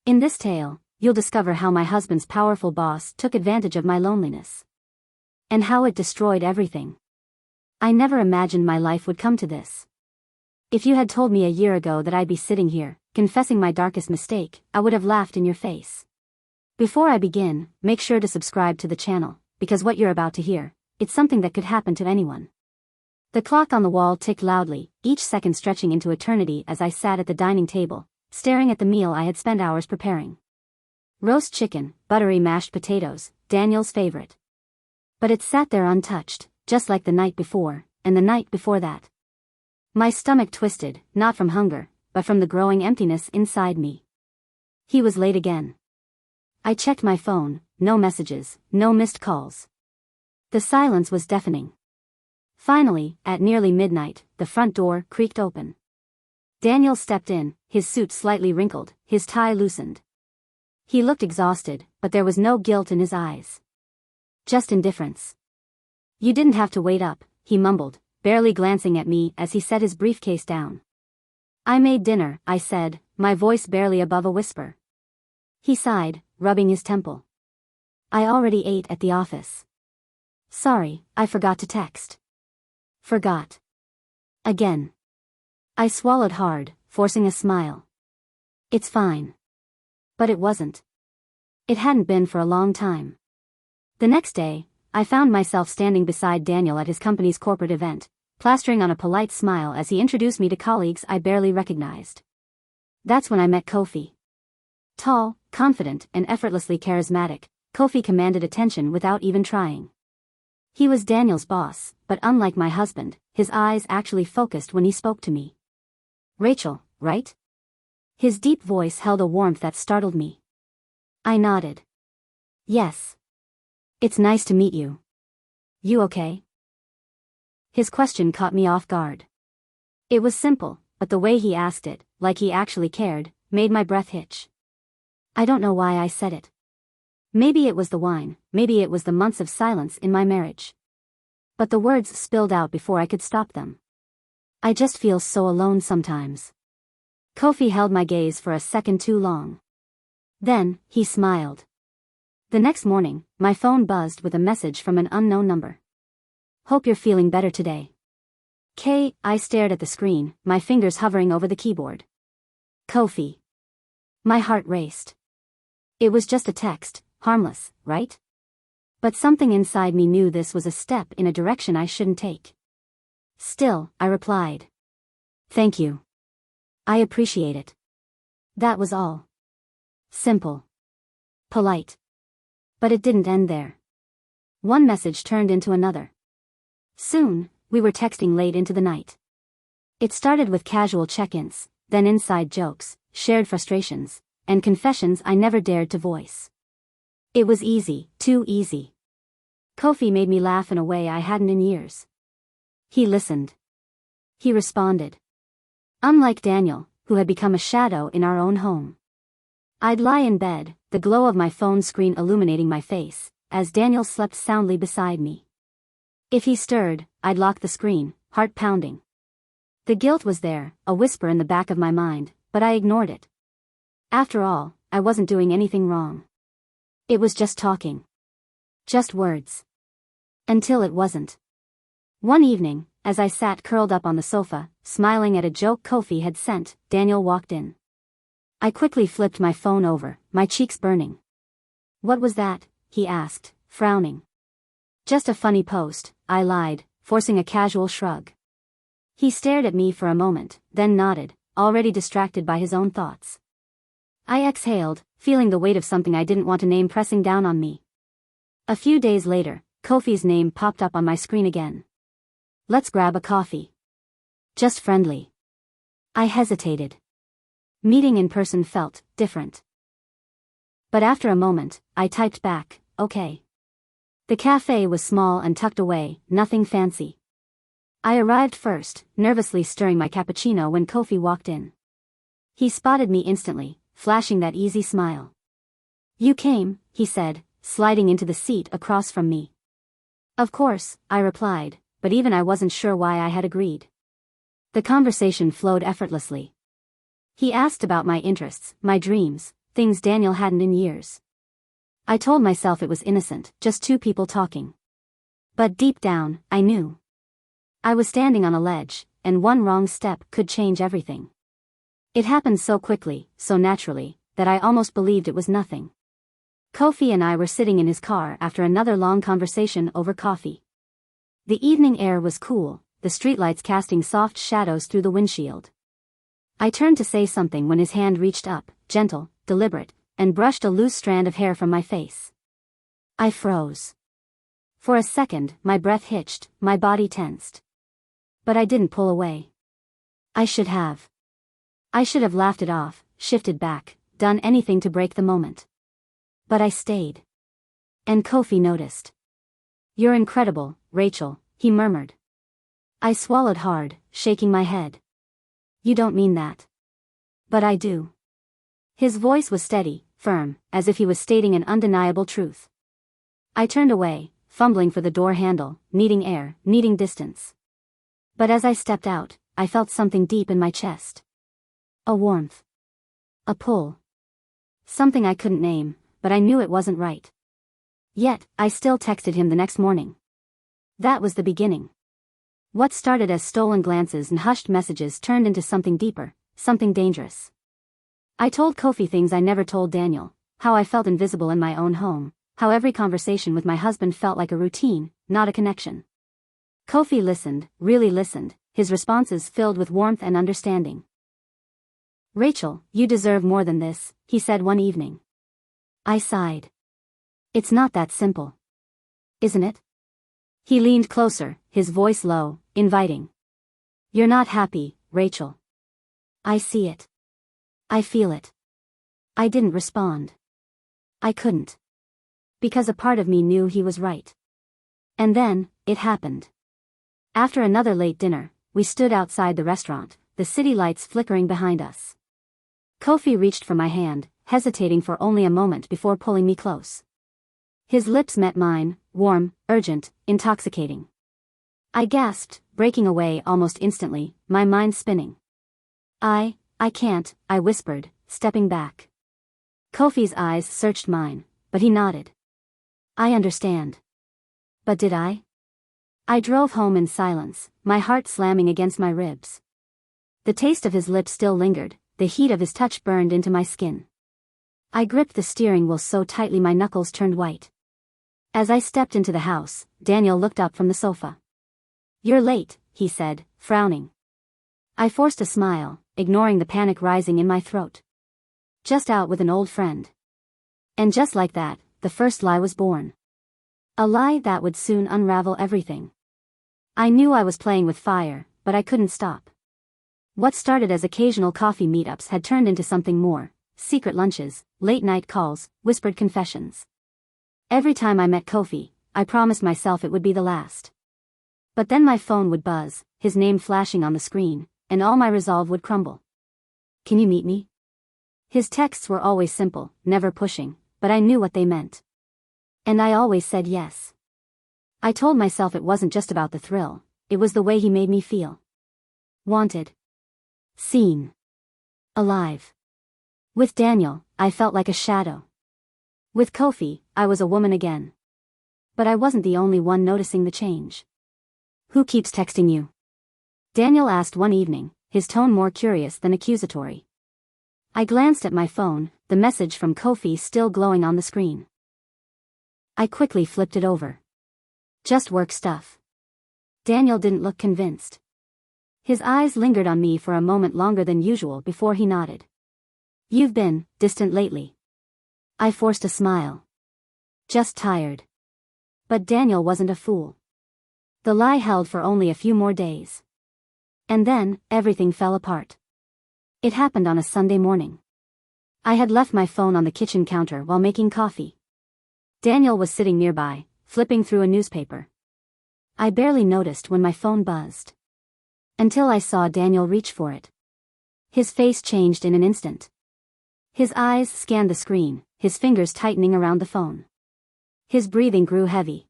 In this tale, you'll discover how my husband's powerful boss took advantage of my loneliness. And how it destroyed everything. I never imagined my life would come to this. If you had told me a year ago that I'd be sitting here, confessing my darkest mistake, I would have laughed in your face. Before I begin, make sure to subscribe to the channel, because what you're about to hear, it's something that could happen to anyone. The clock on the wall ticked loudly, each second stretching into eternity as I sat at the dining table, staring at the meal I had spent hours preparing. Roast chicken, buttery mashed potatoes, Daniel's favorite. But it sat there untouched, just like the night before, and the night before that. My stomach twisted, not from hunger, but from the growing emptiness inside me. He was late again. I checked my phone, no messages, no missed calls. The silence was deafening. Finally, at nearly midnight, the front door creaked open. Daniel stepped in, his suit slightly wrinkled, his tie loosened. He looked exhausted, but there was no guilt in his eyes. Just indifference. "You didn't have to wait up," he mumbled, barely glancing at me as he set his briefcase down. "I made dinner," I said, my voice barely above a whisper. He sighed, rubbing his temple. "I already ate at the office." "Sorry, I forgot to text." "Forgot. Again." I swallowed hard, forcing a smile. "It's fine." But it wasn't. It hadn't been for a long time. The next day, I found myself standing beside Daniel at his company's corporate event, plastering on a polite smile as he introduced me to colleagues I barely recognized. That's when I met Kofi. Tall, confident, and effortlessly charismatic, Kofi commanded attention without even trying. He was Daniel's boss, but unlike my husband, his eyes actually focused when he spoke to me. "Rachel, right?" His deep voice held a warmth that startled me. I nodded. "Yes. It's nice to meet you. You okay?" His question caught me off guard. It was simple, but the way he asked it, like he actually cared, made my breath hitch. I don't know why I said it. Maybe it was the wine, maybe it was the months of silence in my marriage. But the words spilled out before I could stop them. "I just feel so alone sometimes." Kofi held my gaze for a second too long. Then, he smiled. The next morning, my phone buzzed with a message from an unknown number. "Hope you're feeling better today." I stared at the screen, my fingers hovering over the keyboard. Kofi. My heart raced. It was just a text, harmless, right? But something inside me knew this was a step in a direction I shouldn't take. Still, I replied. "Thank you. I appreciate it." That was all. Simple. Polite. But it didn't end there. One message turned into another. Soon, we were texting late into the night. It started with casual check-ins, then inside jokes, shared frustrations, and confessions I never dared to voice. It was easy, too easy. Kofi made me laugh in a way I hadn't in years. He listened. He responded. Unlike Daniel, who had become a shadow in our own home. I'd lie in bed, the glow of my phone screen illuminating my face, as Daniel slept soundly beside me. If he stirred, I'd lock the screen, heart pounding. The guilt was there, a whisper in the back of my mind, but I ignored it. After all, I wasn't doing anything wrong. It was just talking. Just words. Until it wasn't. One evening, as I sat curled up on the sofa, smiling at a joke Kofi had sent, Daniel walked in. I quickly flipped my phone over, my cheeks burning. "What was that?" he asked, frowning. "Just a funny post," I lied, forcing a casual shrug. He stared at me for a moment, then nodded, already distracted by his own thoughts. I exhaled, feeling the weight of something I didn't want to name pressing down on me. A few days later, Kofi's name popped up on my screen again. "Let's grab a coffee." Just friendly. I hesitated. Meeting in person felt different. But after a moment, I typed back, "Okay." The cafe was small and tucked away, nothing fancy. I arrived first, nervously stirring my cappuccino when Kofi walked in. He spotted me instantly, flashing that easy smile. "You came," he said, sliding into the seat across from me. "Of course," I replied, but even I wasn't sure why I had agreed. The conversation flowed effortlessly. He asked about my interests, my dreams, things Daniel hadn't in years. I told myself it was innocent, just two people talking. But deep down, I knew. I was standing on a ledge, and one wrong step could change everything. It happened so quickly, so naturally, that I almost believed it was nothing. Kofi and I were sitting in his car after another long conversation over coffee. The evening air was cool, the streetlights casting soft shadows through the windshield. I turned to say something when his hand reached up, gentle, deliberate, and brushed a loose strand of hair from my face. I froze. For a second, my breath hitched, my body tensed. But I didn't pull away. I should have. I should have laughed it off, shifted back, done anything to break the moment. But I stayed. And Kofi noticed. "You're incredible, Rachel," he murmured. I swallowed hard, shaking my head. "You don't mean that." "But I do." His voice was steady, firm, as if he was stating an undeniable truth. I turned away, fumbling for the door handle, needing air, needing distance. But as I stepped out, I felt something deep in my chest. A warmth. A pull. Something I couldn't name, but I knew it wasn't right. Yet, I still texted him the next morning. That was the beginning. What started as stolen glances and hushed messages turned into something deeper, something dangerous. I told Kofi things I never told Daniel, how I felt invisible in my own home, how every conversation with my husband felt like a routine, not a connection. Kofi listened, really listened, his responses filled with warmth and understanding. "Rachel, you deserve more than this," he said one evening. I sighed. "It's not that simple. Isn't it?" He leaned closer, his voice low, inviting. "You're not happy, Rachel. I see it. I feel it." I didn't respond. I couldn't. Because a part of me knew he was right. And then, it happened. After another late dinner, we stood outside the restaurant, the city lights flickering behind us. Kofi reached for my hand, hesitating for only a moment before pulling me close. His lips met mine, warm, urgent, intoxicating. I gasped, breaking away almost instantly, my mind spinning. I can't," I whispered, stepping back. Kofi's eyes searched mine, but he nodded. "I understand." But did I? I drove home in silence, my heart slamming against my ribs. The taste of his lips still lingered, the heat of his touch burned into my skin. I gripped the steering wheel so tightly my knuckles turned white. As I stepped into the house, Daniel looked up from the sofa. "You're late," he said, frowning. I forced a smile, ignoring the panic rising in my throat. "Just out with an old friend." And just like that, the first lie was born. A lie that would soon unravel everything. I knew I was playing with fire, but I couldn't stop. What started as occasional coffee meetups had turned into something more: secret lunches, late-night calls, whispered confessions. Every time I met Kofi, I promised myself it would be the last. But then my phone would buzz, his name flashing on the screen, and all my resolve would crumble. "Can you meet me?" His texts were always simple, never pushing, but I knew what they meant. And I always said yes. I told myself it wasn't just about the thrill, it was the way he made me feel. Wanted. Seen. Alive. With Daniel, I felt like a shadow. With Kofi, I was a woman again. But I wasn't the only one noticing the change. "Who keeps texting you?" Daniel asked one evening, his tone more curious than accusatory. I glanced at my phone, the message from Kofi still glowing on the screen. I quickly flipped it over. "Just work stuff." Daniel didn't look convinced. His eyes lingered on me for a moment longer than usual before he nodded. "You've been distant lately." I forced a smile. "Just tired." But Daniel wasn't a fool. The lie held for only a few more days. And then, everything fell apart. It happened on a Sunday morning. I had left my phone on the kitchen counter while making coffee. Daniel was sitting nearby, flipping through a newspaper. I barely noticed when my phone buzzed. Until I saw Daniel reach for it. His face changed in an instant. His eyes scanned the screen, his fingers tightening around the phone. His breathing grew heavy.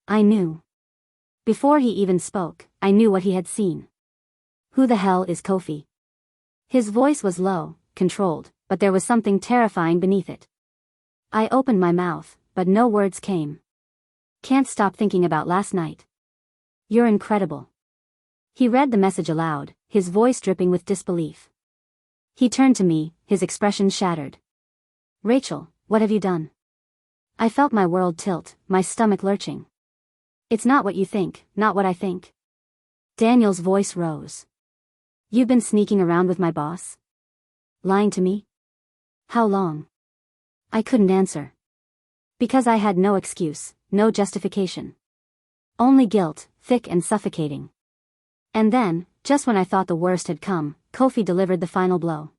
I knew. Before he even spoke, I knew what he had seen. "Who the hell is Kofi?" His voice was low, controlled, but there was something terrifying beneath it. I opened my mouth, but no words came. Can't stop thinking about last night. You're incredible. He read the message aloud, his voice dripping with disbelief. He turned to me, his expression shattered. Rachel, what have you done? I felt my world tilt, my stomach lurching. It's not what you think, not what I think. Daniel's voice rose. You've been sneaking around with my boss? Lying to me? How long? I couldn't answer. Because I had no excuse, no justification. Only guilt, thick and suffocating. And then, just when I thought the worst had come, Kofi delivered the final blow.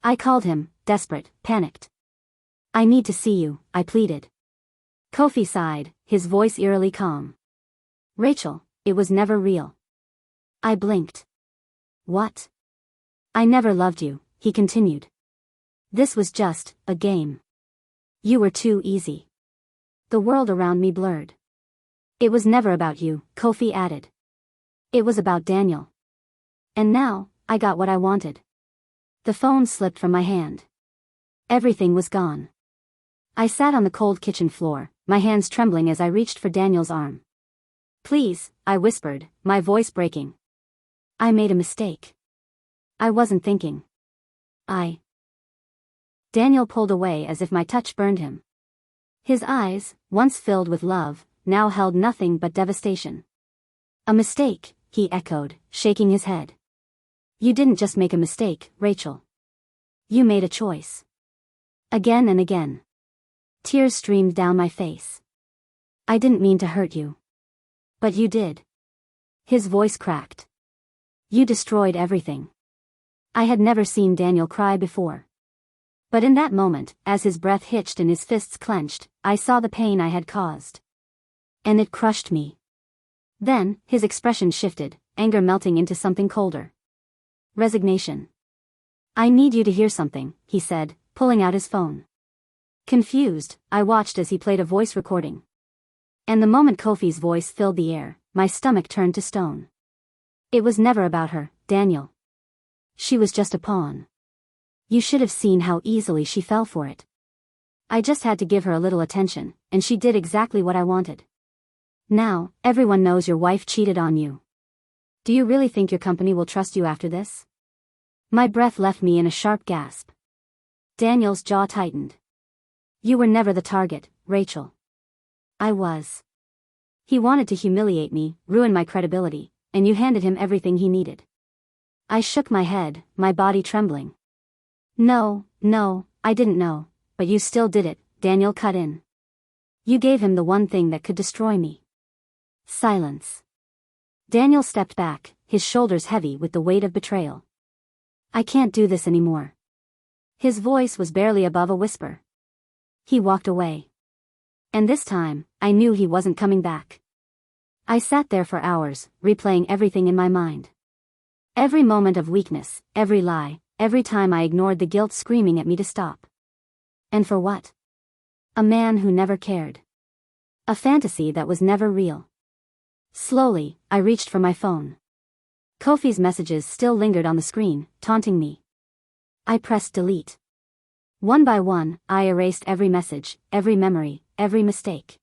I called him, desperate, panicked. I need to see you, I pleaded. Kofi sighed, his voice eerily calm. Rachel, it was never real. I blinked. What? I never loved you, he continued. This was just a game. You were too easy. The world around me blurred. It was never about you, Kofi added. It was about Daniel. And now, I got what I wanted. The phone slipped from my hand. Everything was gone. I sat on the cold kitchen floor, my hands trembling as I reached for Daniel's arm. Please, I whispered, my voice breaking. I made a mistake. I wasn't thinking. Daniel pulled away as if my touch burned him. His eyes, once filled with love, now held nothing but devastation. A mistake, he echoed, shaking his head. You didn't just make a mistake, Rachel. You made a choice. Again and again. Tears streamed down my face. I didn't mean to hurt you. But you did. His voice cracked. You destroyed everything. I had never seen Daniel cry before. But in that moment, as his breath hitched and his fists clenched, I saw the pain I had caused. And it crushed me. Then, his expression shifted, anger melting into something colder. Resignation. I need you to hear something, he said, pulling out his phone. Confused, I watched as he played a voice recording. And the moment Kofi's voice filled the air, my stomach turned to stone. It was never about her, Daniel. She was just a pawn. You should have seen how easily she fell for it. I just had to give her a little attention, and she did exactly what I wanted. Now, everyone knows your wife cheated on you. Do you really think your company will trust you after this? My breath left me in a sharp gasp. Daniel's jaw tightened. You were never the target, Rachel. I was. He wanted to humiliate me, ruin my credibility, and you handed him everything he needed. I shook my head, my body trembling. No, I didn't know, but you still did it, Daniel cut in. You gave him the one thing that could destroy me. Silence. Daniel stepped back, his shoulders heavy with the weight of betrayal. I can't do this anymore. His voice was barely above a whisper. He walked away. And this time, I knew he wasn't coming back. I sat there for hours, replaying everything in my mind. Every moment of weakness, every lie, every time I ignored the guilt screaming at me to stop. And for what? A man who never cared. A fantasy that was never real. Slowly, I reached for my phone. Kofi's messages still lingered on the screen, taunting me. I pressed delete. One by one, I erased every message, every memory, every mistake.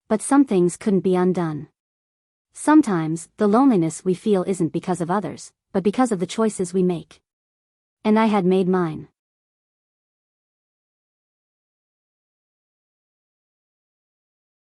But some things couldn't be undone. Sometimes, the loneliness we feel isn't because of others, but because of the choices we make. And I had made mine.